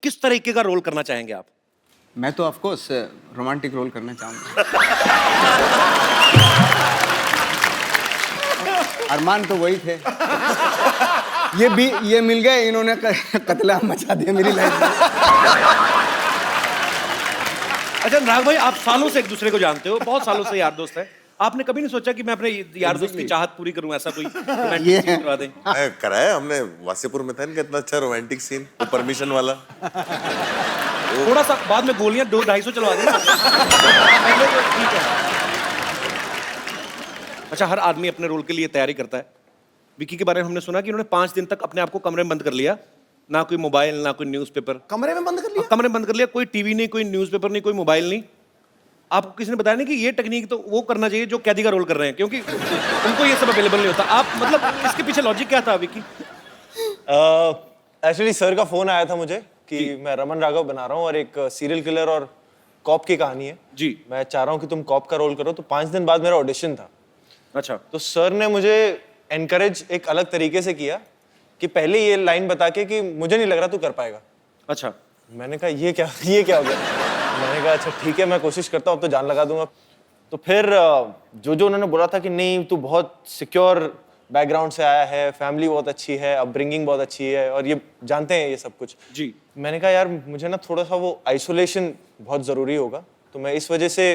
किस तरीके का रोल करना चाहेंगे आप? मैं तो ऑफ कोर्स रोमांटिक रोल करना चाहूंगा। अरमान तो वही थे। ये मिल गए, इन्होंने कत्लेआम मचा दिया मेरी लाइफ में। अच्छा अनुराग भाई, आप सालों से एक दूसरे को जानते हो, बहुत सालों से यार दोस्त है। आपने कभी नहीं सोचा कि मैं अपने यार दोस्त की चाहत पूरी करूं, ऐसा कोई रोमांटिक सीन करवा दें? कराया हमने, वासेपुर में था इनका इतना अच्छा रोमांटिक सीन, वो परमिशन वाला। थोड़ा सा बाद में गोलियां 200-250 चलवा देना। पहले तो ठीक है। अच्छा, हर आदमी अपने रोल के लिए तैयारी करता है। विकी के बारे में हमने सुना कि उन्होंने 5 दिन तक अपने आप को कमरे में बंद कर लिया, ना कोई मोबाइल ना कोई न्यूज़पेपर। कमरे में बंद कर लिया? कमरे में बंद कर लिया, कोई टीवी नहीं, कोई न्यूज़पेपर नहीं, कोई मोबाइल नहीं। आपको किसी ने बताया नहीं कि ये टेक्निक तो वो करना चाहिए जो कैदी का रोल कर रहे हैं, क्योंकि उनको ये सब अवेलेबल नहीं होता। आप मतलब इसके पीछे लॉजिक क्या था विकी? एक्चुअली सर का फोन आया था मुझे कि मैं रमन राघव बना रहा हूँ और एक सीरियल किलर और कॉप की कहानी है जी। मैं चाह रहा हूँ कि तुम कॉप का रोल करो। तो 5 दिन बाद मेरा ऑडिशन था। अच्छा। तो सर ने मुझे एनकरेज एक अलग तरीके से किया कि पहले ये लाइन बता के कि मुझे नहीं लग रहा तू कर पाएगा। अच्छा। मैंने कहा ये क्या हो गया? मैंने कहा अच्छा ठीक है, मैं कोशिश करता हूँ, अब तो जान लगा दूंगा। तो फिर जो उन्होंने बोला था कि नहीं तू बहुत सिक्योर बैकग्राउंड से आया है, फैमिली बहुत अच्छी है, अपब्रिंगिंग बहुत अच्छी है और ये जानते हैं ये सब कुछ जी। मैंने कहा यार मुझे ना थोड़ा सा वो आइसोलेशन बहुत ज़रूरी होगा। तो मैं इस वजह से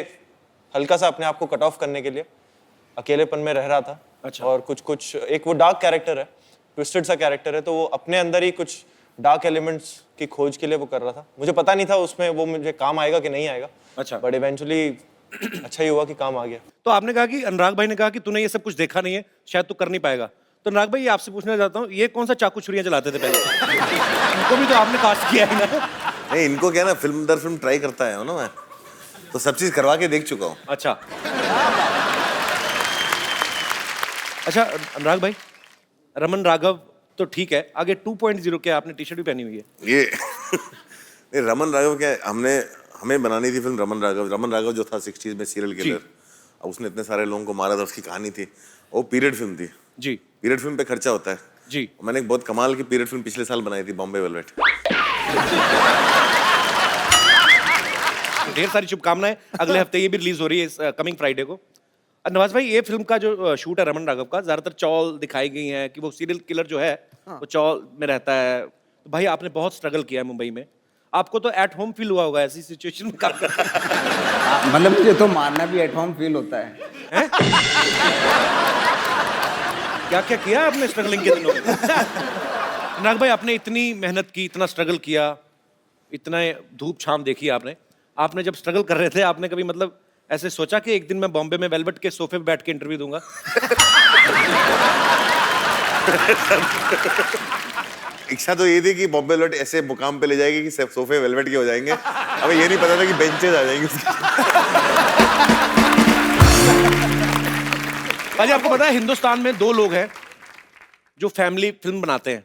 हल्का सा अपने आप को कट ऑफ करने के लिए अकेलेपन में रह रहा था। अच्छा। और कुछ एक वो डार्क कैरेक्टर है, ट्विस्टेड सा कैरेक्टर है, तो वो अपने अंदर ही कुछ डार्क एलिमेंट्स की खोज के लिए वो कर रहा था। मुझे पता नहीं था उसमें वो मुझे काम आएगा कि नहीं आएगा। अच्छा। बट इवेंचुअली अच्छा ही हुआ कि काम आ गया। तो आपने कहा कि अनुराग भाई ने कहा कि तूने ये सब कुछ देखा नहीं है, शायद तू कर नहीं पाएगा। तो अनुराग भाई, आपसे पूछना चाहता हूँ, ये कौन सा चाकू छुरियां चलाते थे पहले? इनको भी तो आपने कास्ट किया है ना? नहीं, इनको क्या ना, फिल्म दर फिल्म ट्राई करता है ना मैं, तो सब चीज करवा के देख चुका हूँ। अच्छा। अच्छा अनुराग भाई, रमन राघव तो ठीक है, आगे 2.0 क्या आपने टी शर्ट भी पहनी हुई है? ये रमन राघव क्या है, हमें बनानी थी फिल्म रमन राघव जो था 60s में सीरियल किलर। अब उसने इतने सारे लोगों को मारा था, उसकी कहानी थी, वो पीरियड फिल्म थी जी। पीरियड फिल्म पे खर्चा होता है जी। मैंने एक बहुत कमाल की पीरियड फिल्म पिछले साल बनाई थी, बॉम्बे वेलवेट। ढेर सारी शुभकामनाएं, अगले हफ्ते ये भी रिलीज हो रही है कमिंग फ्राइडे को। नवाज भाई, ये फिल्म का जो शूट है रमन राघव का, ज्यादातर चौल दिखाई गई है कि वो सीरियल किलर जो है वो चौल में रहता है। तो भाई आपने बहुत स्ट्रगल किया है मुंबई में, आपको तो एट होम फील हुआ होगा ऐसी सिचुएशन में काम करना। मतलब मुझे तो मारना भी एट होम फील होता है। क्या क्या किया आपने स्ट्रगलिंग के दिनों में? अनुराग भाई, आपने इतनी मेहनत की, इतना स्ट्रगल किया, इतना धूप छाम देखी आपने जब स्ट्रगल कर रहे थे, आपने कभी मतलब ऐसे सोचा कि एक दिन मैं बॉम्बे में वेलवेट के सोफे पे बैठ के इंटरव्यू दूंगा? इच्छा तो ये थी कि बॉम्बे वेलवेट ऐसे मुकाम पे ले जाएगी कि सब सोफे वेलवेट के हो जाएंगे। हमें ये नहीं पता था कि बेंचेस आ जाएंगे उसके। भाई आपको पता है हिंदुस्तान में 2 लोग हैं जो फैमिली फिल्म बनाते हैं।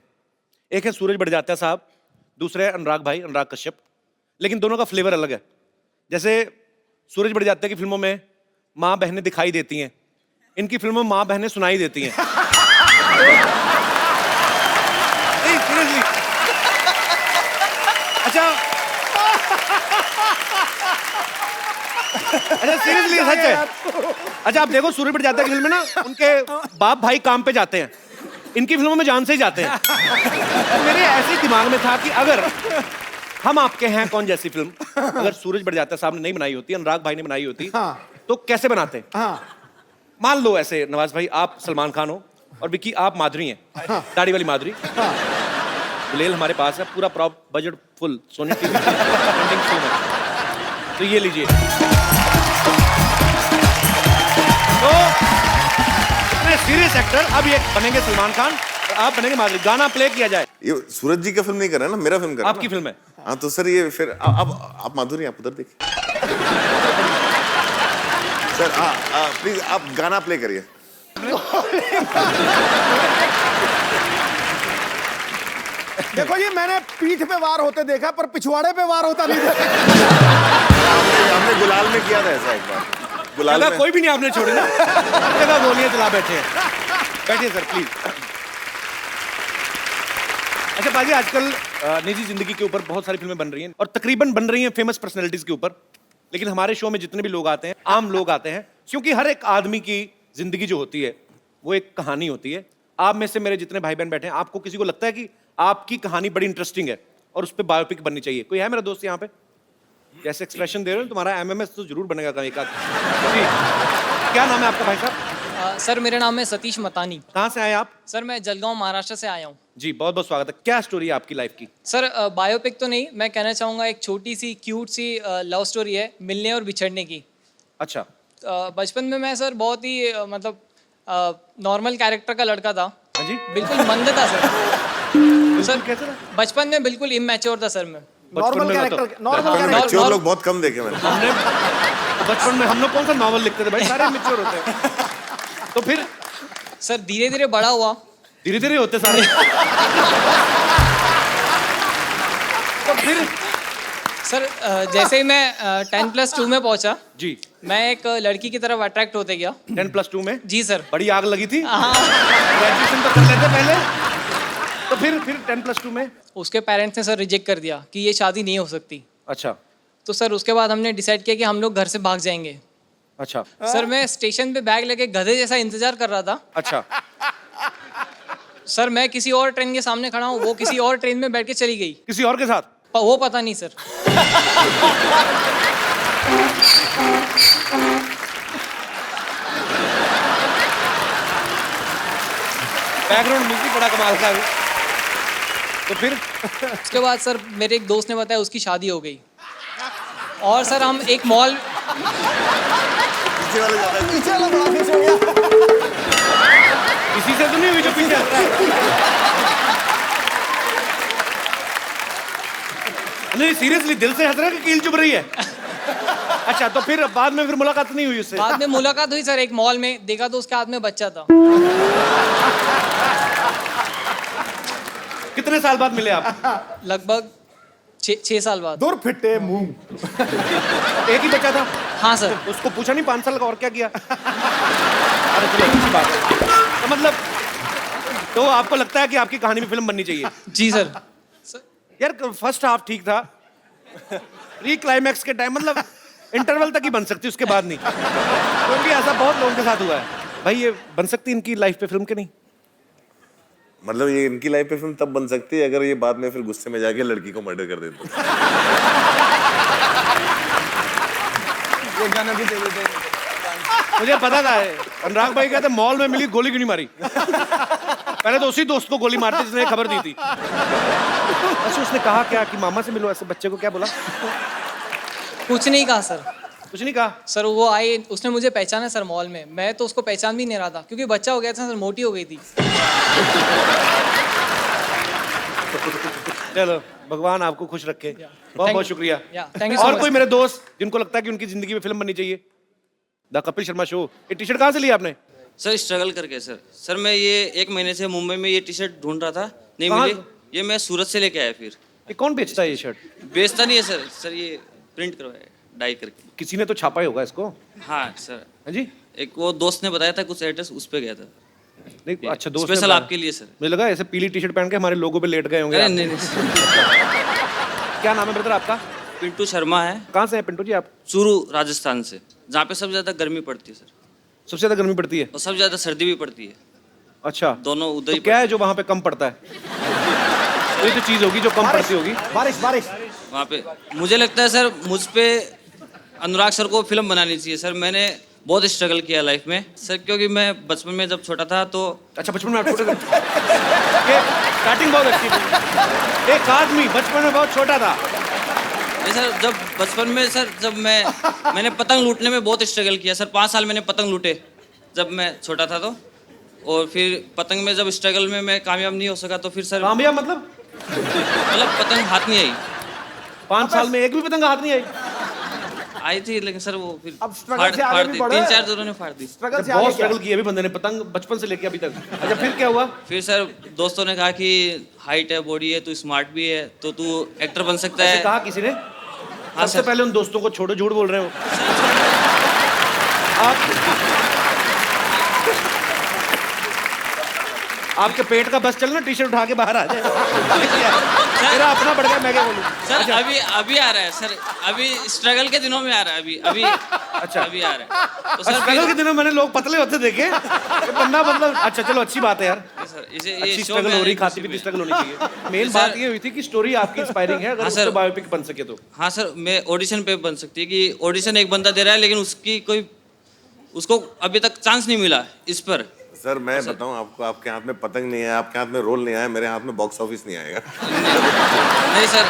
एक है सूरज बड़जात्या साहब, दूसरे है अनुराग भाई, अनुराग कश्यप। लेकिन दोनों का फ्लेवर अलग है। जैसे सूरज बड़जात्या की फिल्मों में माँ बहनें दिखाई देती हैं, इनकी फिल्मों में माँ बहनें सुनाई देती हैं। नहीं सीरियसली। अच्छा सीरियसली सच है। अच्छा आप देखो, सूरज बड़जात्या की फिल्म में ना उनके बाप भाई काम पे जाते हैं, इनकी फिल्मों में जान से ही जाते हैं। तो मेरे ऐसे दिमाग में था कि अगर हम आपके हैं कौन जैसी फिल्म अगर सूरज बड़जात्या साहब ने नहीं बनाई होती, अनुराग भाई ने बनाई होती, तो कैसे बनाते? मान लो ऐसे नवाज भाई आप सलमान खान हो और विकी आप माधुरी हैं, दाढ़ी वाली माधुरी। गुलेल हमारे पास है, पूरा prop budget full, Sony TV trending film है। तो ये लीजिए, तो इतने सीरियस एक्टर अब ये बनेंगे सलमान खान और आप बनेंगे माधुरी। गाना प्ले किया जाए। ये सूरज जी का फिल्म नहीं कर रहा है ना, मेरा फिल्म कर रहा है। आपकी फिल्म है। हाँ तो सर ये फिर अब आप माधुरी, आप उधर देखिए। सर प्लीज आप गाना प्ले करिए। देखो जी, मैंने पीठ पे वार होते देखा पर पिछवाड़े पे वार होता नहीं देखा। हमने गुलाल में किया था ऐसा एक बार। गुलाल में कोई भी नहीं आपने छोड़ी ना, जगह गोलियां चला बैठे हैं। बैठिए सर प्लीज। अच्छा पाजी, आजकल निजी जिंदगी के ऊपर बहुत सारी फिल्में बन रही हैं और तकरीबन बन रही हैं फेमस पर्सनैलिटीज के ऊपर, लेकिन हमारे शो में जितने भी लोग आते हैं, आम लोग आते हैं, क्योंकि हर एक आदमी की जिंदगी जो होती है वो एक कहानी होती है। आप में से मेरे जितने भाई बहन बैठे हैं, आपको किसी को लगता है कि आपकी कहानी बड़ी इंटरेस्टिंग है और उस पर बायोपिक बननी चाहिए? कोई है मेरा दोस्त यहाँ पे? जैसे एक्सप्रेशन दे रहे हो, तुम्हारा एमएमएस तो जरूर बनेगा कहीं का। जी, क्या नाम है आपका भाई साहब? सर मेरा नाम है सतीश मतानी। कहाँ से आए आप? सर मैं जलगांव महाराष्ट्र से आया हूँ। जी, बहुत बहुत स्वागत है। क्या स्टोरी है आपकी लाइफ की? सर बायोपिक तो नहीं, मैं कहना चाहूँगा एक छोटी सी क्यूट सी लव स्टोरी है मिलने और बिछड़ने की। अच्छा। बचपन में मैं सर बहुत ही मतलब नॉर्मल कैरेक्टर का लड़का था। हाँ जी। बिल्कुल मंद था सर। सर कैसे था? बचपन में बिल्कुल इमेच्योर था सर मैं। बचपन नॉर्मल में कैरेक्टर, मतलब- नॉर्मल बचपन में कैरेक्टर। मैच्योर लोग बहुत कम देखे मैंने। हमने बचपन में हम लोग कौन सा नॉवल लिखते थे भाई, सारे मैच्योर होते हैं। तो फिर सर धीरे धीरे बड़ा हुआ। धीरे धीरे होते सारे। तो फिर सर जैसे ही मैं 10+2 में पहुंचा, जी, मैं एक लड़की की तरफ अट्रैक्ट होते गया। 10+2 में जी सर। बड़ी आग लगी थी। हाँ। ग्रेजुएशन तो कर लेते पहले, तो फिर 10+2 में। उसके पेरेंट्स ने सर रिजेक्ट कर दिया कि ये शादी नहीं हो सकती। अच्छा तो सर उसके बाद हमने डिसाइड किया कि हम लोग घर से भाग जाएंगे। अच्छा सर मैं स्टेशन पे बैग लेके गधे जैसा इंतजार कर रहा था। अच्छा। सर मैं किसी और ट्रेन के सामने खड़ा हूँ, वो किसी और ट्रेन में बैठ के चली गई। किसी और के साथ? वो पता नहीं सर। बैकग्राउंड म्यूजिक बड़ा कमाल का है। तो फिर उसके बाद सर मेरे एक दोस्त ने बताया उसकी शादी हो गई। और सर हम एक मॉल, पीछे वाला बड़ा पीछे हो गया। इसी से तो नहीं हुई जो पीछे हंस रहा है। नहीं सीरियसली दिल से हंस रहा है कि कील चुभ रही है? अच्छा, तो फिर बाद में फिर मुलाकात नहीं हुई उससे? बाद में मुलाकात हुई सर एक मॉल में, देखा तो उसके हाथ में बच्चा था। कितने साल बाद मिले आप? लगभग 6 साल बाद। दूर फिटे मुंह। एक ही बच्चा था? हाँ सर। उसको पूछा नहीं 5 साल का और क्या किया? अरे चलो अच्छी बात है। तो मतलब तो आपको लगता है कि आपकी कहानी में फिल्म बननी चाहिए? जी सर। यार फर्स्ट हाफ ठीक था, प्री क्लाइमैक्स के टाइम मतलब इंटरवल तक ही बन सकती, उसके बाद नहीं, क्योंकि ऐसा बहुत लोगों के साथ हुआ है। भाई ये बन सकती इनकी लाइफ पे फिल्म के नहीं? मतलब ये इनकी लाइफ पे फिल्म तब बन सकती है अगर ये बाद में फिर गुस्से में जाके लड़की को मर्डर कर देते। ये गाना भी दे देते। मुझे पता था अनुराग भाई कहते मॉल में मिली गोली क्यों नहीं मारी। पहले तो उसी दोस्त को गोली मारते जिसने खबर दी थी। अच्छा उसने कहा क्या कि मामा से मिलो, ऐसे बच्चे को क्या बोला? कुछ नहीं कहा सर। कुछ नहीं कहा? सर वो आई, उसने मुझे पहचाना सर मॉल में, मैं तो उसको पहचान भी नहीं रहा था क्योंकि बच्चा हो गया था सर, मोटी हो गई थी। चलो भगवान आपको खुश रखे। बहुत बहुत शुक्रिया। thank you so और much. कोई मेरे दोस्त जिनको लगता है कि उनकी जिंदगी में फिल्म बननी चाहिए? The Kapil Sharma show. ये टी शर्ट कहाँ से लिया आपने? सर स्ट्रगल करके सर मैं ये 1 महीने से मुंबई में ये टी शर्ट ढूंढ रहा था, नहीं कहाँ? मिली। ये मैं सूरत से लेके आया। फिर ये कौन बेचता है ये शर्ट? बेचता नहीं है सर ये प्रिंट करवाया डाई करके। किसी ने तो छापा ही होगा इसको। हाँ सर, हाँ जी। एक वो दोस्त ने बताया था कुछ एड्रेस, उस पे गया था। नहीं अच्छा दोस्त ने स्पेशल बताया। आपके लिए सर। मुझे लगा ऐसे पीली टी शर्ट पहन के हमारे लोगों पे लेट गए होंगे अरे आप। नहीं नहीं, क्या नाम है ब्रदर आपका? पिंटू शर्मा है, कहाँ से हैं पिंटू जी आप? चूरू राजस्थान से, जहाँ पे सबसे ज्यादा गर्मी पड़ती है सर, सबसे ज्यादा गर्मी पड़ती है? और सबसे ज्यादा सर्दी भी पड़ती है। अच्छा दोनों उधर ही तो क्या है जो वहाँ पे कम पड़ता है? कोई तो चीज होगी जो कम पड़ती होगी। बारिश बारिश। वहाँ पे मुझे लगता है सर मुझ पे अनुराग सर को फिल्म बनानी चाहिए सर। मैंने बहुत स्ट्रगल किया लाइफ में सर, क्योंकि मैं बचपन में जब छोटा था तो अच्छा बचपन में आप छोटे थे? ये स्टार्टिंग बहुत अच्छी थी। एक आदमी बचपन में बहुत छोटा था। नहीं सर, जब बचपन में सर जब मैंने पतंग लूटने में बहुत स्ट्रगल किया सर। 5 साल मैंने पतंग लूटे जब मैं छोटा था तो। और फिर पतंग में जब स्ट्रगल में मैं कामयाब नहीं हो सका तो फिर सर कामयाब मतलब पतंग हाथ नहीं आई। 5 साल में एक भी पतंग हाथ नहीं आई? आई थी लेकिन सर वो फिर अब struggle से आगे भी दी। बढ़े। 3-4 जोरों ने फाड़ दी। स्ट्रगल से बहुत आगे क्या? स्ट्रगल किया भी बंदे ने पतंग बचपन से लेके अभी तक। अच्छा फिर क्या हुआ? फिर सर दोस्तों ने कहा कि हाइट है, बॉडी है, तू स्मार्ट भी है, तो तू एक्टर बन सकता ऐसे है। कहा किसी ने? हाँ सबसे सर। पहले उन दोस्तों को छोड़ो, झूठ बोल रहे हो आप। आपके पेट का बस चलना, टी शर्ट उठा के बाहर आ जाए। मेरा अपना बढ़ गया, मैं क्या बोलूं। सर अभी आ रहा है सर, अभी स्ट्रगल के दिनों में आ रहा है, अभी अच्छा अभी आ रहा है। तो सर स्ट्रगल के दिनों मैंने लोग पतले होते देखे, ये बंदा मतलब अच्छा चलो अच्छी बात है यार, सर इसे ये अच्छी शो स्ट्रगल में हो रही, आने की खाती खुशी पीती में। स्ट्रगल होनी चाहिए। मेन बात ये हुई थी कि स्टोरी आपकी इंस्पायरिंग है, अगर हाँ, उससे सर। बायोपिक बन सके तो। हाँ सर, मैं ऑडिशन पे बन सकती है कि ऑडिशन एक बंदा दे रहा है, लेकिन उसको अभी तक चांस नहीं मिला इस पर। सर मैं बताऊं आपको, आपके हाथ में पतंग नहीं है, आपके हाथ में रोल नहीं आया, मेरे हाथ में बॉक्स ऑफिस नहीं आएगा। नहीं सर।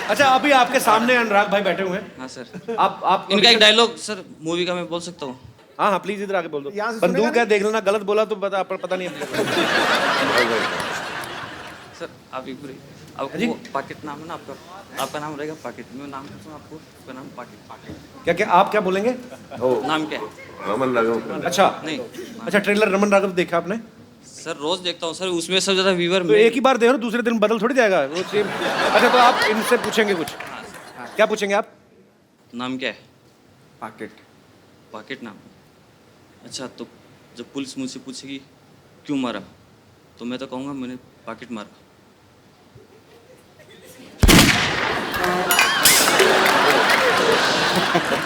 अच्छा अभी आपके सामने अनुराग भाई बैठे हुए हैं, हाँ सर, आप इनका एक डायलॉग सर मूवी का मैं बोल सकता हूँ? हाँ हाँ प्लीज इधर आके बोल दो। यहाँ से बंदूक सुनेगा है, देख लेना, गलत बोला तो पता नहीं है। सर आप एक जी? आपको पाकेट नाम है ना आपका नाम रहेगा पाकेट, मैं नाम करता हूँ आपका नाम पाकेट। क्या क्या आप क्या बोलेंगे? नाम क्या है? रमन राघव। अच्छा नहीं अच्छा, ट्रेलर रमन राघव देखा आपने? सर रोज देखता हूँ सर, उसमें सबसे ज्यादा व्यूअर तो एक ही बार देखो, दूसरे दिन बदल थोड़ी जाएगा वो सेम। अच्छा तो आप इनसे पूछेंगे कुछ, क्या पूछेंगे आप? नाम क्या है? पाकेट। पाकेट नाम। अच्छा तो जब पुलिस मुझसे पूछेगी क्यों मारा, तो मैं तो कहूँगा मैंने पाकेट मारा।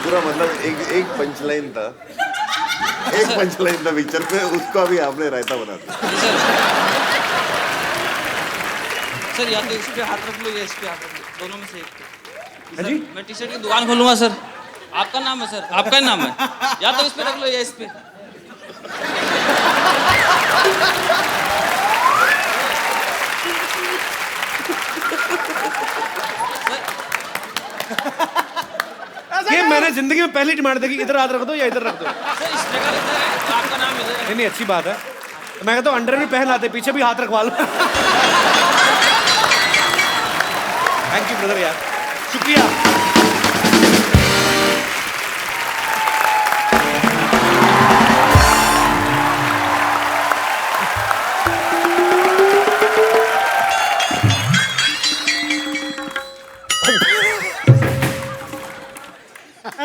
पूरा मतलब एक पंचलाइन था, एक पंचलाइन था पिक्चर में, उसको अभी आपने रायता बना दिया। सर या तो इस पे हाथ रख लो या इस पे हाथ रख लो, दोनों में से एक पे। हाँ सर, जी? मैं टी शर्ट की दुकान खोलूंगा सर। आपका नाम है सर, आपका ही नाम है, या तो इस पे रख लो या इस पे। ये मैंने जिंदगी में पहली डिमांड देखी, इधर हाथ रख दो या इधर रख दो। सर स्ट्रगल इधर है, तो आपका नाम इधर है। नहीं नहीं अच्छी बात है, मैं कहता हूँ अंडर भी पहन आते, पीछे भी हाथ रखवा लो। थैंक यू ब्रदर यार, शुक्रिया।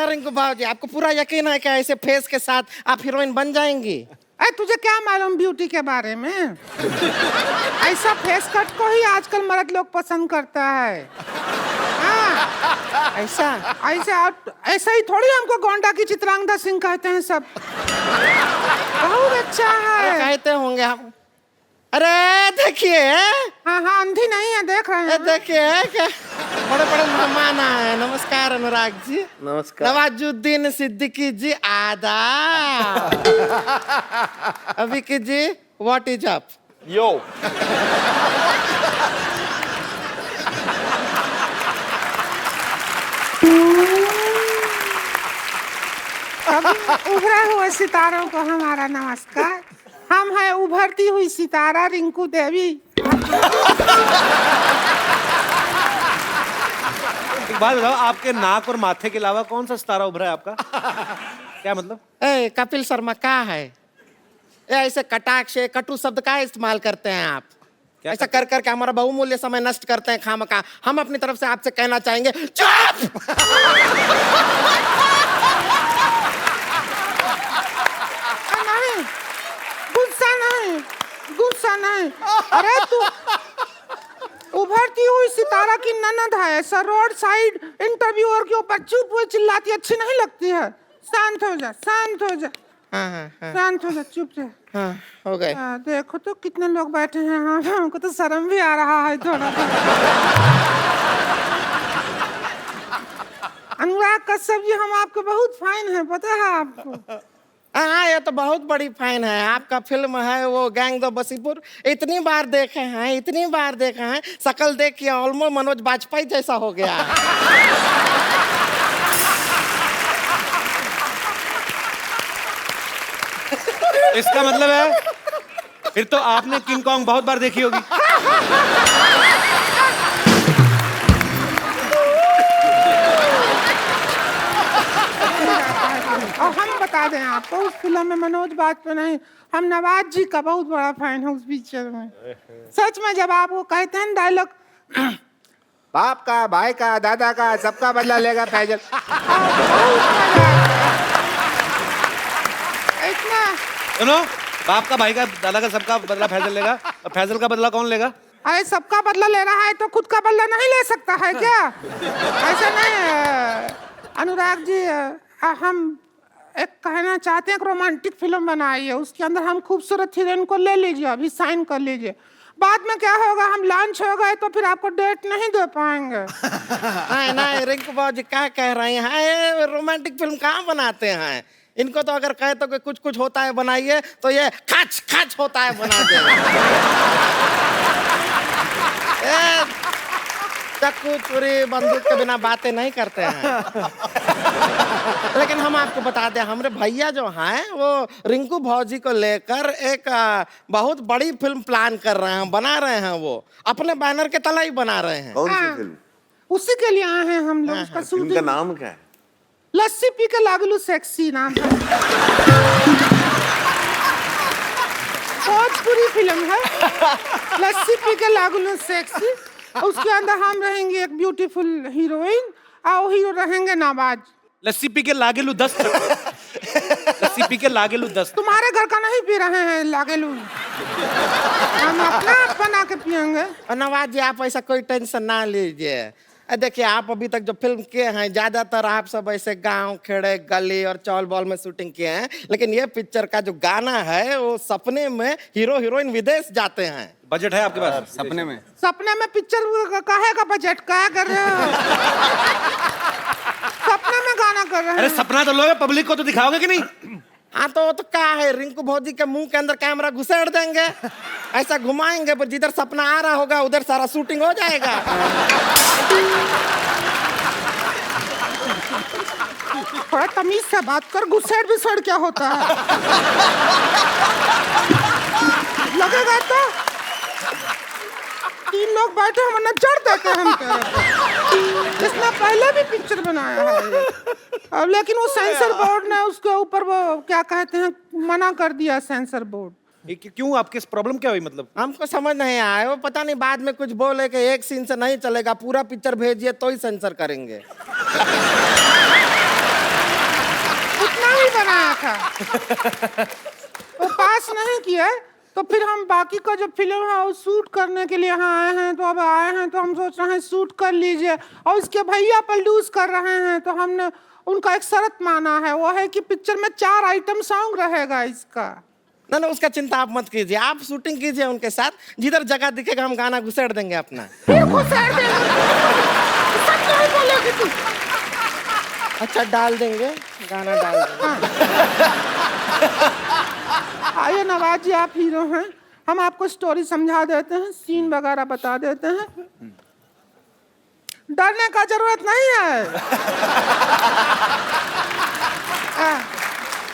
रिंकू बाबूजी, आपको पूरा यकीन है कि ऐसे फेस के साथ आप हीरोइन बन जाएंगी? अरे तुझे क्या मालूम ब्यूटी के बारे में? ऐसा फेस कट को ही आजकल मर्द लोग पसंद करता है। हाँ, ऐसा ऐसा ही थोड़ी हमको गोंडा की चित्रांगदा सिंह कहते हैं सब। बहुत अच्छा है। कहते होंगे हम। अरे देखिए, हाँ हाँ, अंधी नहीं है, देख रहे हैं। देखिए क्या बड़े बड़े मेहमान आए। नमस्कार अनुराग जी। नमस्कार। नवाजुद्दीन सिद्दीकी जी, आदाब। अभिकी जी, व्हाट इज अप? यो उभरे हुए सितारों को हमारा नमस्कार। हम हैं उभरती हुई सितारा रिंकू देवी। एक बात बताओ, आपके नाक और माथे के अलावा कौन सा सितारा उभरा है आपका? क्या मतलब? ए, कपिल शर्मा क्या है? ऐसे कटाक्ष कटु शब्द का इस्तेमाल करते हैं आप? ऐसा कर करके हमारा बहुमूल्य समय नष्ट करते हैं खामखा। हम अपनी तरफ से आपसे कहना चाहेंगे, चुप! नहीं, गुस्सा नहीं। अरे तू उभरती हुई सितारा की ननद है, ऐसा रोड साइड इंटरव्यूअर के ऊपर चुप हुए चिल्लाती अच्छी नहीं लगती है। शांत हो जा, शांत हो जा। हाँ, शांत हो जा, चुप जा। हाँ, हो गए। देखो तो कितने लोग बैठे हैं। हाँ, हमको तो शर्म भी आ रहा है थोड़ा। अनुराग कश्यप जी, हम आपके बहुत फैन हैं, पता है आपको? हाँ, ये तो बहुत बड़ी फैन है। आपका फिल्म है वो गैंग दो बसीपुर, इतनी बार देखे हैं, शकल देख के ऑलमोस्ट मनोज बाजपेयी जैसा हो गया। इसका मतलब है फिर तो आपने किंग कॉन्ग बहुत बार देखी होगी। और हम बता दें आपको, उस फिल्म में मनोज बाजपेयी नहीं, हम नवाज जी का बहुत बड़ा फैन है उस पिक्चर में। सच में जब आप वो कहते हैं डायलॉग, बाप का, भाई का, दादा का, सबका बदला लेगा फैजल। इतना सुनो, बाप का, भाई का, दादा का, सबका बदला फैजल लेगा। और फैजल का बदला कौन लेगा? अरे सबका बदला ले रहा है तो खुद का बदला नहीं ले सकता है क्या? ऐसा नहीं है। अनुराग जी, हम एक कहना चाहते हैं कि रोमांटिक फिल्म बनाई है, उसके अंदर हम खूबसूरत हीरोइन को ले लीजिए, अभी साइन कर लीजिए। बाद में क्या होगा, हम लॉन्च हो गए तो फिर आपको डेट नहीं दे पाएंगे। नहीं नहीं रिंकू बाबू जी क्या कह रहे हैं? ये रोमांटिक फिल्म कहाँ बनाते हैं? इनको तो अगर कहे तो कि कुछ कुछ होता है बनाइए, तो ये खच खच होता है बना दे। चाकू चूरी बंदूक के बिना बातें नहीं करते हैं। लेकिन हम आपको बता दें, हमारे भैया जो हैं वो रिंकू भौजी को लेकर एक बहुत बड़ी फिल्म प्लान कर रहे हैं, बना रहे हैं। वो अपने बैनर के तले ही बना रहे हैं। कौन सी फिल्म? उसी के लिए आए हैं हम लोग। उसका फिल्म का नाम क्या है? लस्सी पी के लागलू सेक्सी नाम है। बहुत बुरी फिल्म है, लस्सी पी के लागलू सेक्सी। उसके अंदर हम रहेंगे एक ब्यूटीफुल हीरोइन और हीरो रहेंगे नाबाज। लस्सी पी के लागेलू 10। लस्सी पी के लागेलू 10। तुम्हारे घर का नहीं पी रहे हैं लागेलू, हम अपना बना के पियेंगे। और नवाज जी, आप ऐसा कोई टेंशन ना लीजिए। देखिए, आप अभी तक जो फिल्म किए हैं ज्यादातर आप सब ऐसे गांव खेड़े गली और चौल बॉल में शूटिंग किए हैं, लेकिन ये पिक्चर का जो गाना है वो सपने में हीरो हीरोइन विदेश जाते हैं। बजट है आपके पास? सपने में सपने में पिक्चर काहे का बजट क्या कर रहे हो? सपने में गाना कर रहे हैं। अरे सपना तो लोगे, पब्लिक को तो दिखाओगे कि नहीं? हाँ तो क्या है, रिंकू भौजी के मुंह के अंदर कैमरा घुसेड़ देंगे, ऐसा घुमाएंगे, पर जिधर सपना आ रहा होगा उधर सारा शूटिंग हो जाएगा। थोड़ा तमीज से बात कर, घुसेड़ विसेड़ क्या होता है? लगेगा तो 3 लोग बैठे हम नजर देते हम तेरे पे। इसने पहले भी पिक्चर बनाया है अब, लेकिन वो सेंसर बोर्ड ने उसके ऊपर वो क्या कहते हैं मना कर दिया, सेंसर बोर्ड। क्यों, आपकी प्रॉब्लम क्या हुई? मतलब हमको समझ नहीं आया, वो पता नहीं बाद में कुछ बोले कि एक सीन से नहीं चलेगा, पूरा पिक्चर भेजिए तो ही सेंसर करेंगे। उतना ही बनाया था, वो पास नहीं किया। तो फिर हम बाकी का जो फिल्म है वो शूट करने के लिए यहाँ आए हैं। तो अब आए हैं तो हम सोच रहे हैं शूट कर लीजिए, और उसके भैया प्रोड्यूस कर रहे हैं तो हमने उनका एक शर्त माना है, वो है कि पिक्चर में 4 आइटम सॉन्ग रहेगा इसका। ना ना, उसका चिंता आप मत कीजिए, आप शूटिंग कीजिए उनके साथ, जिधर जगह दिखेगा हम गाना घुसेड़ देंगे अपना। फिर घुसेड़ देंगे, सच नहीं बोलेगी तू। अच्छा, डाल देंगे गाना, डाल देंगे। आइए नवाज जी, आप हीरो हैं, हम आपको स्टोरी समझा देते हैं, सीन वगैरह बता देते हैं। डरने का जरूरत नहीं है।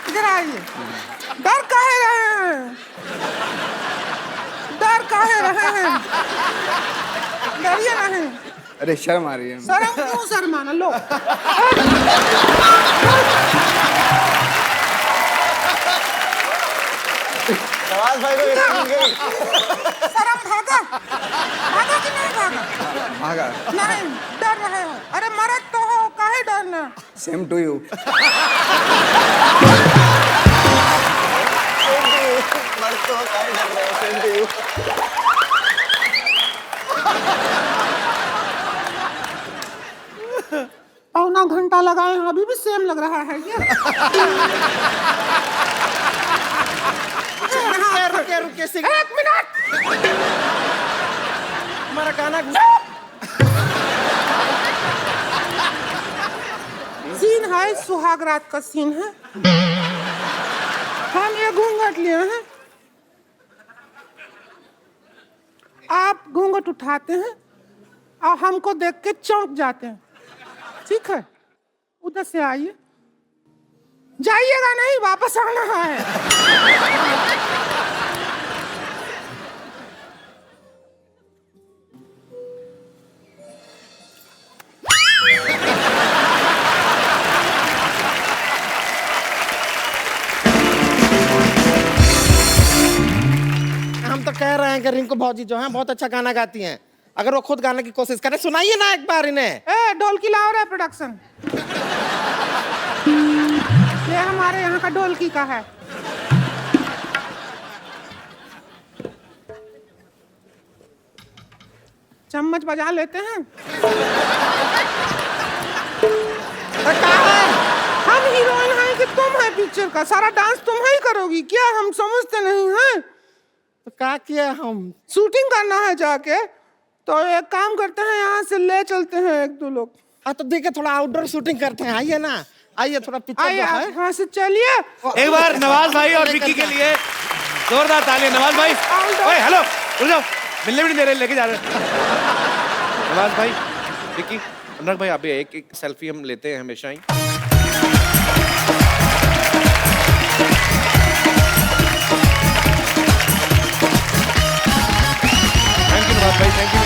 इधर आइए। डर काहे रहे हैं? डर काहे रहे हैं? डरिए नहीं। अरे शर्म आ रही है। शर्म क्यों शर्माना? लो नवाज भाई को शर्म भागा, भागा कि नहीं भागा? भागा। नहीं, डर रहे हो? अरे मरद तो हो, काहे डरना? Same to you. पौना घंटा लगाए हैं, अभी भी सेम लग रहा है क्या? रुके रुके, 1 मिनट। हमारा गाना सीन है, सुहाग रात का सीन है। हम ये घूंघट लिए हैं, आप घूंघट उठाते हैं और हमको देख के चौंक जाते हैं, ठीक है? उधर से आइए, जाइएगा नहीं, वापस आना है। हम तो कह रहे हैं कि रिंकू भौजी जो हैं बहुत अच्छा गाना गाती हैं, अगर वो खुद गाने की कोशिश करें, सुनाइए ना एक बार इन्हें। ए, ढोलकी लाओ रे प्रोडक्शन। ये हमारे यहाँ का ढोलकी का है। चम्मच बजा लेते हैं। तो क्या है? हम हीरोइन हैं कि तुम है पिक्चर का? सारा डांस तुम ही करोगी क्या? हम समझते नहीं हैं। तो क्या किए हम? शूटिंग करना है जाके, तो एक काम करते हैं, यहाँ से ले चलते हैं एक दो लोग। तो देखिए थोड़ा आउटडोर शूटिंग करते हैं, आइए ना, आइए थोड़ा पिक्चर आइए जो आप है। यहाँ से चलिए। एक बार नवाज भाई और विक्की के लिए जोरदार तालियां। नवाज भाई, ओए हेलो, रुक जाओ, मिलने भी नहीं दे रहे, लेके जा रहे हैं। नवाज भाई, विक्की, अनुराग भाई, आप भी एक एक सेल्फी हम लेते हैं हमेशा ही। थैंक यू नवाज भाई, थैंक यू।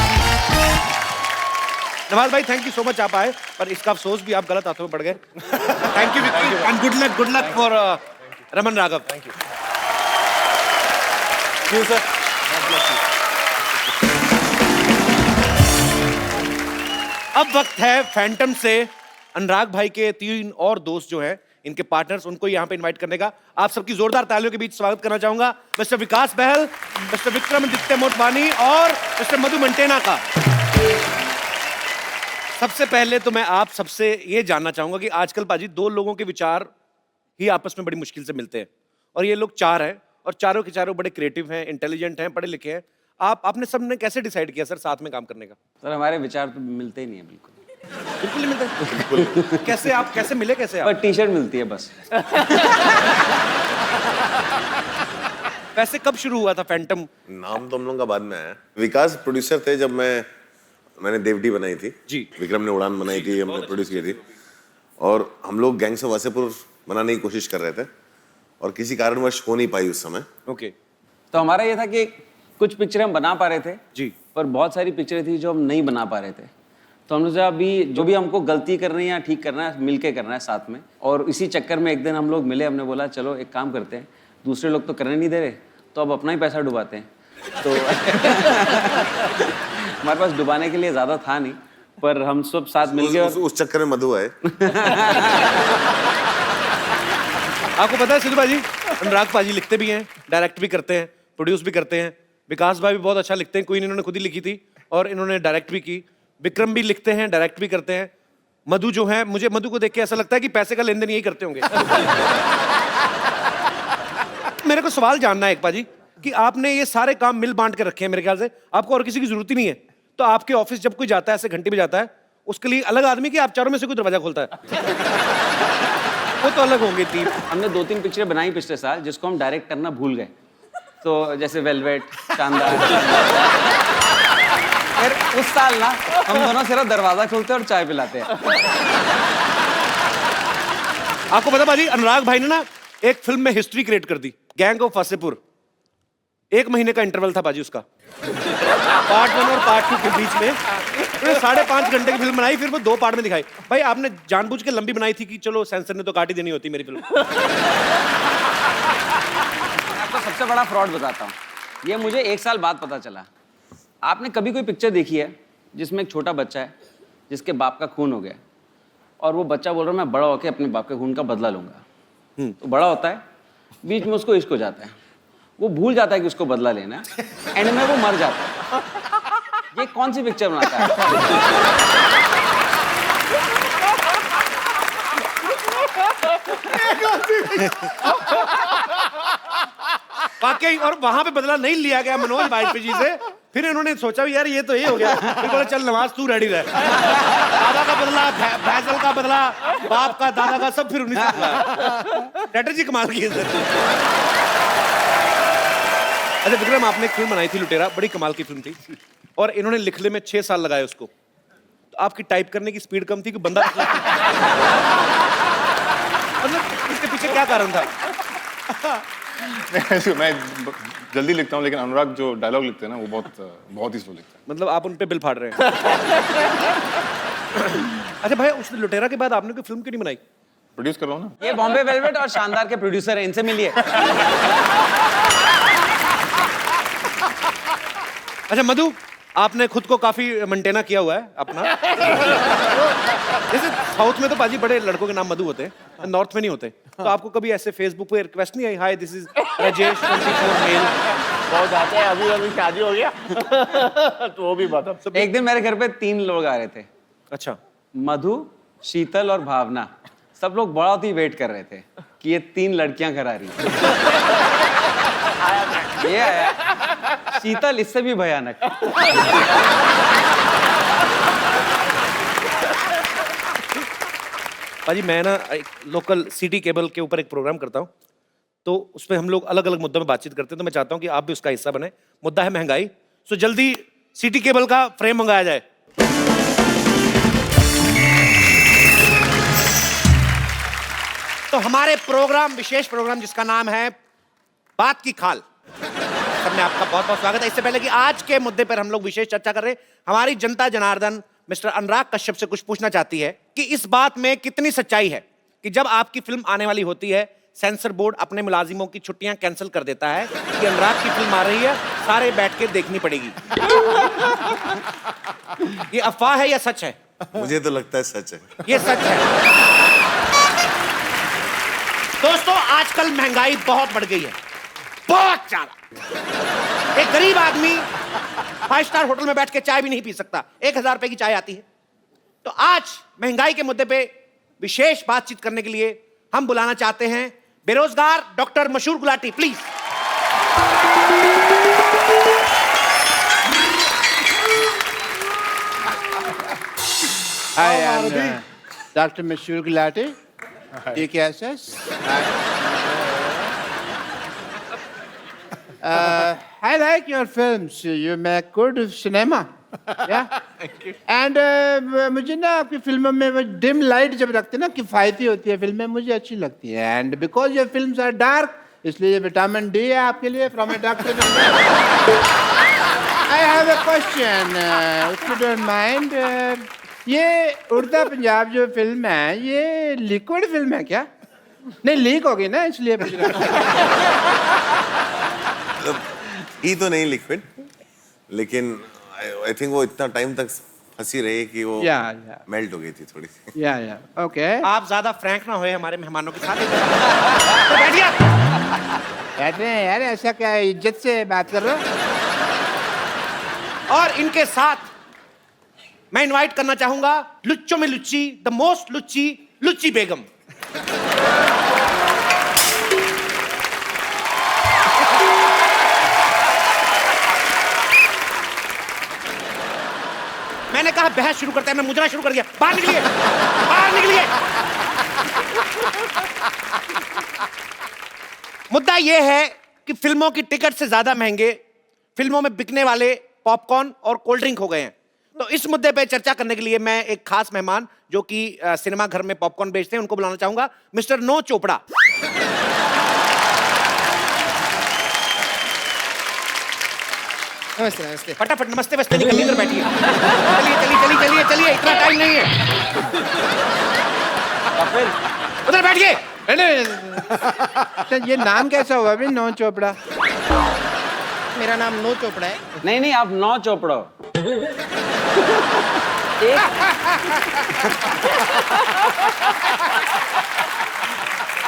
नवाज भाई थैंक यू सो मच, आप आए, पर इसका अफसोस भी आप गलत हाथों में पड़ गए। Thank you Vicky and good luck for Raman Raghav. Thank you sir. अब वक्त है फैंटम से अनुराग भाई के 3 और दोस्त जो हैं, इनके पार्टनर्स, उनको यहाँ पे इनवाइट करने का आप सबकी जोरदार तालियों के बीच स्वागत करना चाहूंगा। मिस्टर विकास बहल, मिस्टर विक्रमादित्य मोटवानी और मिस्टर मधु मंटेना का। सबसे पहले तो मैं आप सबसे ये जानना चाहूंगा कि आजकल पाजी 2 लोगों के विचार ही आपस में बड़ी मुश्किल से मिलते हैं, और ये लोग 4 हैं, और चारों के चारों बड़े क्रिएटिव हैं, इंटेलिजेंट हैं, पढ़े लिखे हैं। आपने सबने कैसे डिसाइड किया सर साथ में काम करने का? सर हमारे विचार तो मिलते ही नहीं है बिल्कुल। बिल्कुल नहीं मिलते। कैसे आप कैसे मिले, कैसे आप? पर टी शर्ट मिलती है बस। वैसे कब शुरू हुआ था फैंटम? नाम तो हम लोगों का बाद में आया। विकास प्रोड्यूसर थे जब मैंने देवटी बनाई थी जी। विक्रम ने उड़ान बनाई थी, हमने प्रोड्यूस की थी, और हम लोग गैंग्स ऑफ वासेपुर बनाने की कोशिश कर रहे थे, और किसी कारणवश हो नहीं पाई उस समय। ओके। तो हमारा ये था कि कुछ पिक्चरें हम बना पा रहे थे जी, पर बहुत सारी पिक्चरें थी जो हम नहीं बना पा रहे थे। तो हमने सोचा अभी जो भी हमको गलती करनी है या ठीक करना है, मिलके करना है साथ में। और इसी चक्कर में एक दिन हम लोग मिले, हमने बोला चलो एक काम करते हैं, दूसरे लोग तो करने नहीं दे रहे, तो अब अपना ही पैसा डुबाते हैं। तो हमारे पास डुबाने के लिए ज़्यादा था नहीं, पर हम सब साथ मिलके उस चक्कर में मधु आए। आपको पता है सिद्धू भाजी, अनुराग पाजी लिखते भी हैं, डायरेक्ट भी करते हैं, प्रोड्यूस भी करते हैं। विकास भाई भी बहुत अच्छा लिखते हैं, क्वीन इन्होंने खुद ही लिखी थी और इन्होंने डायरेक्ट भी की। विक्रम भी लिखते हैं, डायरेक्ट भी करते हैं। मधु जो है, मुझे मधु को देख के ऐसा लगता है कि पैसे का लेन देन यही करते होंगे। मेरे को सवाल जानना है एक पाजी कि आपने ये सारे काम मिल बांट के रखे हैं, मेरे ख्याल से आपको और किसी की जरूरत ही नहीं है। तो आपके ऑफिस जब कोई जाता है, ऐसे घंटे पे जाता है, उसके लिए अलग आदमी कि आप चारों में से कोई दरवाजा खोलता है? वो तो अलग होंगे टीम। हमने 2-3 पिक्चरें बनाई पिछले साल जिसको हम डायरेक्ट करना भूल गए। तो जैसे वेलवेट, शानदार। फिर उस साल ना हम दोनों सिर्फ दरवाजा खोलते और चाय पिलाते हैं। आपको पता भाजी, अनुराग भाई ने ना एक फिल्म में हिस्ट्री क्रिएट कर दी, गैंग ऑफ वासेपुर। 1 महीने का इंटरवल था बाजी उसका, पार्ट 1 और पार्ट 2 के बीच में। तो 5.5 घंटे की फिल्म बनाई, फिर वो 2 पार्ट में दिखाई। भाई आपने जानबूझ के लंबी बनाई थी कि चलो सेंसर ने तो काट ही देनी होती मेरी फिल्म? आपको सबसे बड़ा फ्रॉड बताता हूँ, ये मुझे 1 साल बाद पता चला। आपने कभी कोई पिक्चर देखी है जिसमें एक छोटा बच्चा है जिसके बाप का खून हो गया, और वो बच्चा बोल रहा है मैं बड़ा होकर अपने बाप के खून का बदला लूंगा। तो बड़ा होता है, बीच में उसको इश्क हो जाता है, वो भूल जाता है कि उसको बदला लेना है, एंड में वो मर जाता है। ये कौन सी पिक्चर बनाता है? वाकई, और वहां पे बदला नहीं लिया गया मनोज वाजपेयी से। फिर इन्होंने सोचा भी यार ये तो ये हो गया, फिर बोले चल नवाज तू रेडी रह। दादा का बदला, फैजल का बदला, बाप का, दादा का, सब फिर उन्हीं से स्ट्रेटजी कमाल की है सर। अच्छा विक्रम, आपने एक फिल्म बनाई थी लुटेरा, बड़ी कमाल की फिल्म थी, और इन्होंने लिखने में 6 साल लगाए उसको। तो आपकी टाइप करने की स्पीड कम थी कि बंदा मतलब इसके पीछे क्या कारण था? मैं जल्दी लिखता हूँ, लेकिन अनुराग जो डायलॉग लिखते हैं ना वो बहुत ही स्लो लिखते हैं। मतलब आप उन पे बिल फाड़ रहे हैं। अच्छा भाई, उस लुटेरा के बाद आपने कोई फिल्म क्यों नहीं बनाई? प्रोड्यूस कर रहा हूँ ना। ये बॉम्बे वेलवेट और शानदार के प्रोड्यूसर हैं, इनसे मिलिए। अच्छा मधु, आपने खुद को काफी मेंटेना किया हुआ है अपना। जैसे साउथ में तो बाजी बड़े लड़कों के नाम मधु होते हैं, नॉर्थ में नहीं होते। तो आपको कभी ऐसे फेसबुक पे रिक्वेस्ट नहीं आई, hi this is Rajesh 24 male? बहुत आते हैं, अभी शादी हो गया तो वो भी बात अब। एक दिन मेरे घर पे 3 लोग आ रहे थे, अच्छा, मधु, शीतल और भावना। सब लोग बहुत ही वेट कर रहे थे कि ये 3 लड़कियां घर आ रही हैं। ये आया शीतल, इससे भी भयानक। भाजी मैं ना लोकल सिटी केबल के ऊपर एक प्रोग्राम करता हूँ, तो उसमें हम लोग अलग अलग मुद्दों में बातचीत करते हैं। तो मैं चाहता हूँ कि आप भी उसका हिस्सा बने। मुद्दा है महंगाई। सो जल्दी सिटी केबल का फ्रेम मंगाया जाए। तो हमारे प्रोग्राम, विशेष प्रोग्राम जिसका नाम है बात की खाल, सब में आपका बहुत बहुत स्वागत है। इससे पहले कि आज के मुद्दे पर हम लोग विशेष चर्चा कर रहे हैं, हमारी जनता जनार्दन मिस्टर अनुराग कश्यप से कुछ पूछना चाहती है कि इस बात में कितनी सच्चाई है कि जब आपकी फिल्म आने वाली होती है, सेंसर बोर्ड अपने मुलाजिमों की छुट्टियां कैंसिल कर देता है कि अनुराग की फिल्म आ रही है, सारे बैठ के देखनी पड़ेगी। ये अफवाह है या सच है? मुझे तो लगता है सच है। ये सच है। दोस्तों, आजकल महंगाई बहुत बढ़ गई है, बहुत ज्यादा। एक गरीब आदमी 5 स्टार होटल में बैठ के चाय भी नहीं पी सकता, 1000 रुपए की चाय आती है। तो आज महंगाई के मुद्दे पे विशेष बातचीत करने के लिए हम बुलाना चाहते हैं बेरोजगार डॉक्टर मशहूर Gulati, please. Hi, I'm Dr. Mashur Gulati, DKSS. I like your films. You make good cinema. Yeah. And मुझे ना आपकी फिल्मों में वो डिम लाइट जब रखते हैं ना, किफायती होती है फिल्में, मुझे अच्छी लगती है। And because your films are dark, इसलिए ये विटामिन डी है आपके लिए from a doctor. I have a question, if you don't mind. ये उड़ता पंजाब जो फिल्म है, ये लिक्विड फिल्म है क्या? नहीं, लीक हो गई ना, इसलिए पूछ रहा हूं। ही तो नहीं लिक्विड, लेकिन आई थिंक वो इतना टाइम तक फंसी रही कि वो मेल्ट हो गई थी थोड़ी सी। या ओके। आप ज्यादा फ्रैंक ना होए हमारे मेहमानों के साथ। बैठ रहे हैं यार, ऐसा क्या इज्जत से बात कर रहे हो? और इनके साथ मैं इनवाइट करना चाहूंगा लुच्चों में लुच्ची, द मोस्ट लुच्ची, लुच्ची बेगम। मैंने कहा बहस शुरू करते हैं, मैं मुजरा शुरू कर दिया। बाहर निकलिए, बाहर निकलिए। मुद्दा यह है कि फिल्मों की टिकट से ज्यादा महंगे फिल्मों में बिकने वाले पॉपकॉर्न और कोल्ड ड्रिंक हो गए हैं। तो इस मुद्दे पे चर्चा करने के लिए मैं एक खास मेहमान जो कि सिनेमा घर में पॉपकॉर्न बेचते हैं, उनको बुलाना चाहूंगा, मिस्टर नो चोपड़ा। नमस्ते नमस्ते। फटाफट नमस्ते वस्ते निकल कर बैठिए। चलिए चलिए चलिए चलिए चलिए, इतना टाइम नहीं है। उधर बैठिए। तो ये नाम कैसा हुआ अभी, नो चोपड़ा? मेरा नाम नो चोपड़ा है। नहीं नहीं, आप 9 चोपड़ा हो।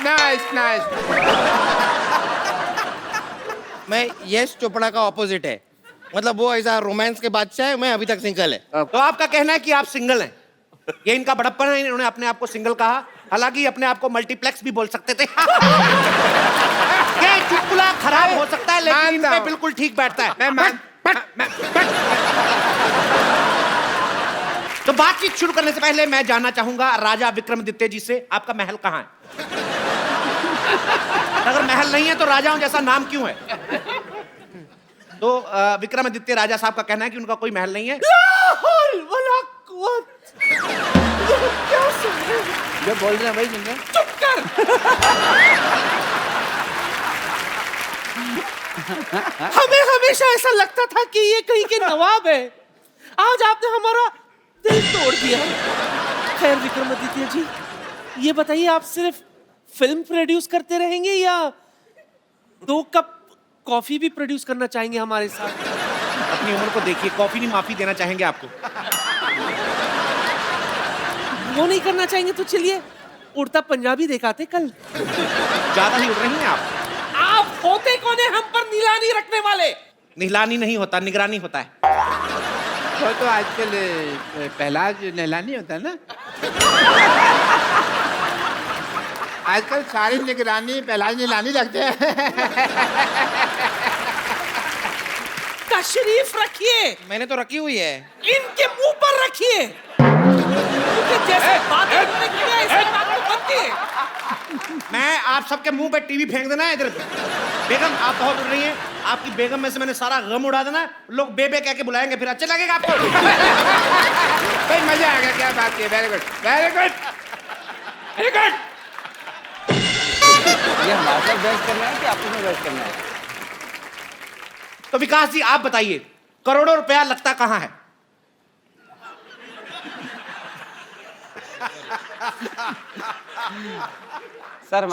Nice nice. मैं यश चोपड़ा का ऑपोजिट है, मतलब वो ऐसा रोमांस के बादशाह है, मैं अभी तक सिंगल है। तो आपका कहना है कि आप सिंगल हैं, ये इनका बड़प्पन है, इन्होंने अपने आप को सिंगल कहा, हालांकि अपने आप को मल्टीप्लेक्स भी बोल सकते थे। ये चुटकुला खराब हो सकता है लेकिन इन पे बिल्कुल ठीक बैठता है। तो बातचीत शुरू करने से पहले मैं जानना चाहूंगा राजा विक्रमादित्य जी से, आपका महल कहाँ है? अगर महल नहीं है तो राजाओं जैसा नाम क्यों है? तो विक्रमादित्य राजा साहब का कहना है कि उनका कोई महल नहीं है। जो बोल रहे हैं भाई, सुन रहे हैं? चुप कर। हमें हमेशा ऐसा लगता था कि ये कहीं के नवाब है, आज आपने हमारा दिल तोड़ दिया। खैर विक्रमादित्य जी, ये बताइए आप सिर्फ फिल्म प्रोड्यूस करते रहेंगे या 2 कप कॉफी भी प्रोड्यूस करना चाहेंगे हमारे साथ? अपनी उम्र को देखिए, कॉफी नहीं माफी देना चाहेंगे आपको। वो नहीं करना चाहेंगे तो चलिए उड़ता पंजाबी दिखाते कल। ज्यादा ही उड़ रही हैं आप होते कौन है हम पर नीलानी रखने वाले? नीलानी नहीं होता, निगरानी होता है। वो तो आजकल पहला जो नहलानी होता है ना, आजकल सारी निगरानी पहला नीलानी रखते हैं। तशरीफ रखिए। मैंने तो रखी हुई है। इनके मुंह पर रखिए। जैसे बात करने के लिए ऐसे बात तो बनती है। मैं आप सबके मुंह पे टीवी फेंक देना है इधर। बेगम आप बहुत उड़ रही हैं, आपकी बेगम में से मैंने सारा गम उड़ा देना है। लोग बेबे कह के बुलाएंगे, फिर अच्छा लगेगा आपको। भाई मजा आ गया, क्या बात की, very good very good very good. ये हमारे साथ बहस करना है कि आपस में बहस करना है? तो विकास जी आप बताइए, करोड़ों रुपया लगता कहाँ है? सर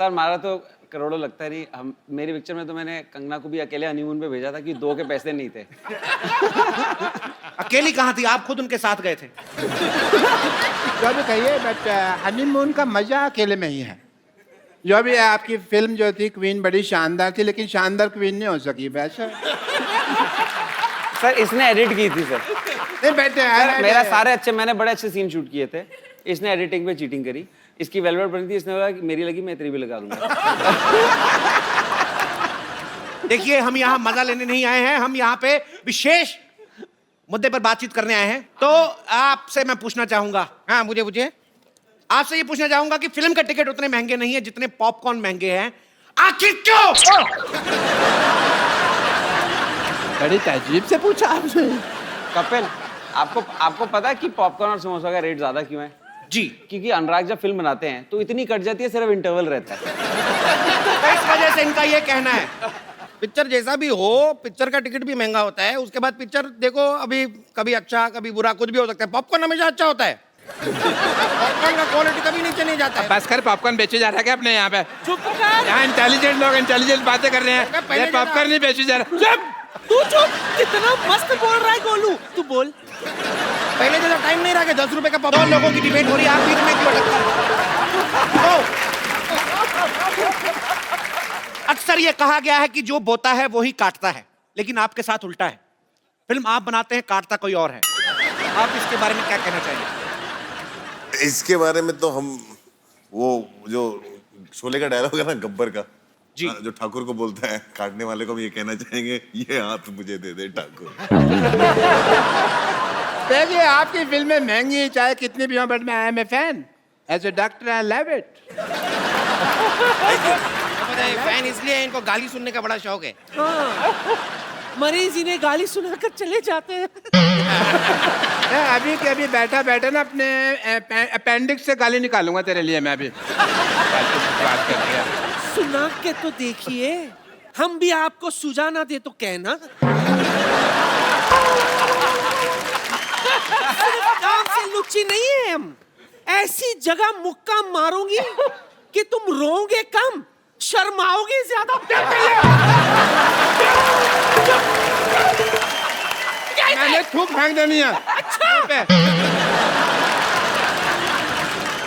हमारा तो करोड़ों लगता नहीं। हम मेरी पिक्चर में तो मैंने कंगना को भी अकेले हनीमून पे भेजा था कि 2 के पैसे नहीं थे। अकेली कहाँ थी? आप खुद उनके साथ गए थे। जो भी कहिए, बट हनीमून का मजा अकेले में ही है। जो भी है, आपकी फिल्म जो थी क्वीन बड़ी शानदार थी, लेकिन शानदार क्वीन नहीं हो सकी वैसे। सर इसने एडिट की थी सर। नहीं बैठे मेरा सारे अच्छे, मैंने बड़े अच्छे सीन शूट किए थे। इसने एडिटिंग पे चीटिंग करी। इसकी वेलवेट बनी थी, इसने बोला कि मेरी लगी मैं तेरी भी लगा दूंगा। देखिए हम यहाँ मजा लेने नहीं आए हैं, हम यहाँ पे विशेष मुद्दे पर बातचीत करने आए हैं। तो आपसे मैं पूछना चाहूंगा, हाँ मुझे आपसे ये पूछना चाहूंगा कि फिल्म के टिकट उतने महंगे नहीं है जितने पॉपकॉर्न महंगे हैं, आखिर क्यों? बड़ी तहजीब से पूछा आपने। कपिल आपको पता है कि पॉपकॉर्न और समोसा का रेट ज्यादा क्यों है? जी क्योंकि अनुराग जब फिल्म बनाते हैं तो इतनी कट जाती है, सिर्फ इंटरवल रहता है। तो इस वजह से इनका ये कहना है। पिक्चर जैसा भी हो, पिक्चर का टिकट भी महंगा होता है। उसके बाद पिक्चर देखो, अभी कभी अच्छा कभी बुरा कुछ भी हो सकता है। पॉपकॉर्न हमेशा अच्छा होता है। पॉपकॉर्न का क्वालिटी कभी नीचे नहीं जाता है। बस कर, पॉपकॉर्न बेचे जा रहा है क्या अपने यहाँ पे? चुप कर। यहाँ इंटेलिजेंट लोग इंटेलिजेंट बातें कर रहे हैं। ये पॉपकॉर्न नहीं बेचे जा रहा। चुप तू चुप। कितना मस्त बोल रहा है गोलू, तू बोल। पहले जैसा टाइम नहीं रहा कि 10 रुपए का दो लोगों की डिबेट हो रही है, आप बीच में क्यों अटकते हो? अक्सर ये कहा गया है कि जो बोता है वो ही काटता है, लेकिन आपके साथ उल्टा है। फिल्म आप बनाते हैं, काटता कोई और है। आप इसके बारे में क्या कहना चाहेंगे? इसके बारे में तो हम वो जो शोले का डायलॉग है ना गब्बर का जी, जो ठाकुर को बोलता है, काटने वाले को हम ये कहना चाहेंगे, ये हाथ मुझे दे दे ठाकुर। देखिए आपकी फिल्में महंगी चाहे कितनी भी हो, बट मैं I am a fan. As a doctor I love it. Fan इसलिए इनको गाली सुनने का बड़ा शौक है। मरीज इन्हें गाली सुनाकर चले जाते हैं। अभी के अभी बैठा बैठा ना अपने अपेंडिक्स से गाली निकालूंगा तेरे लिए मैं अभी। बात कर रहे हैं। सुना के तो देखिए, हम भी आपको सुझा ना दे तो कहना। काम से लुच्ची नहीं है हम। ऐसी जगह मुक्का मारूंगी कि तुम रोओगे कम, शर्माओगे ज्यादा। मैंने थूक फेंक देनी है।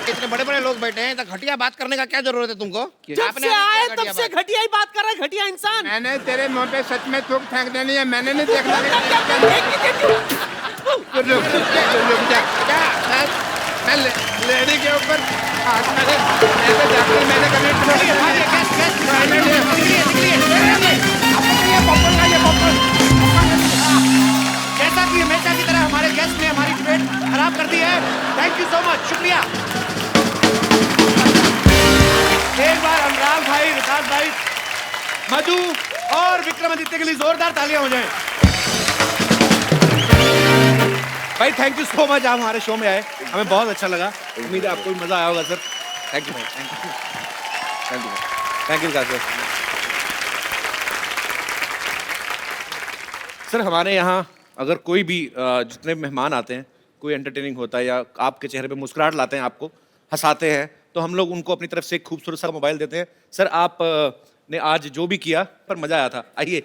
इतने बड़े बड़े लोग बैठे हैं, तो घटिया बात करने का क्या जरूरत है तुमको? जब से आए तब से घटिया ही बात कर रहा है, घटिया इंसान। मैंने तेरे मुंह पे सच में थूक फेंक देनी है, मैंने नहीं देखना। मैं लेडी के ऊपर मैंने जैसा कि हमेशा की तरह हमारे गेस्ट ने हमारी डिबेट खराब कर दी है। थैंक यू सो मच, शुक्रिया। एक बार अनुराग भाई, विकास भाई, मधु और विक्रमादित्य के लिए जोरदार तालियां हो जाएं। भाई थैंक यू सो मच, आप हमारे शो में आए, हमें बहुत अच्छा लगा। उम्मीद है आपको भी मजा आया होगा सर। थैंक यू भाई, thank you, thank you, thank you Vikas भाई। सर हमारे यहाँ अगर कोई भी जितने मेहमान आते हैं, कोई एंटरटेनिंग होता है या आपके चेहरे पे मुस्कुराहट लाते हैं, आपको हंसाते हैं, तो हम लोग उनको अपनी तरफ से एक खूबसूरत सा मोबाइल देते हैं। सर आप ने आज जो भी किया पर मजा आया था, आइए।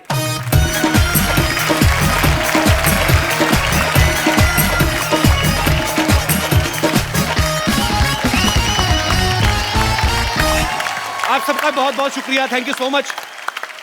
आप सबका बहुत बहुत शुक्रिया, थैंक यू सो मच।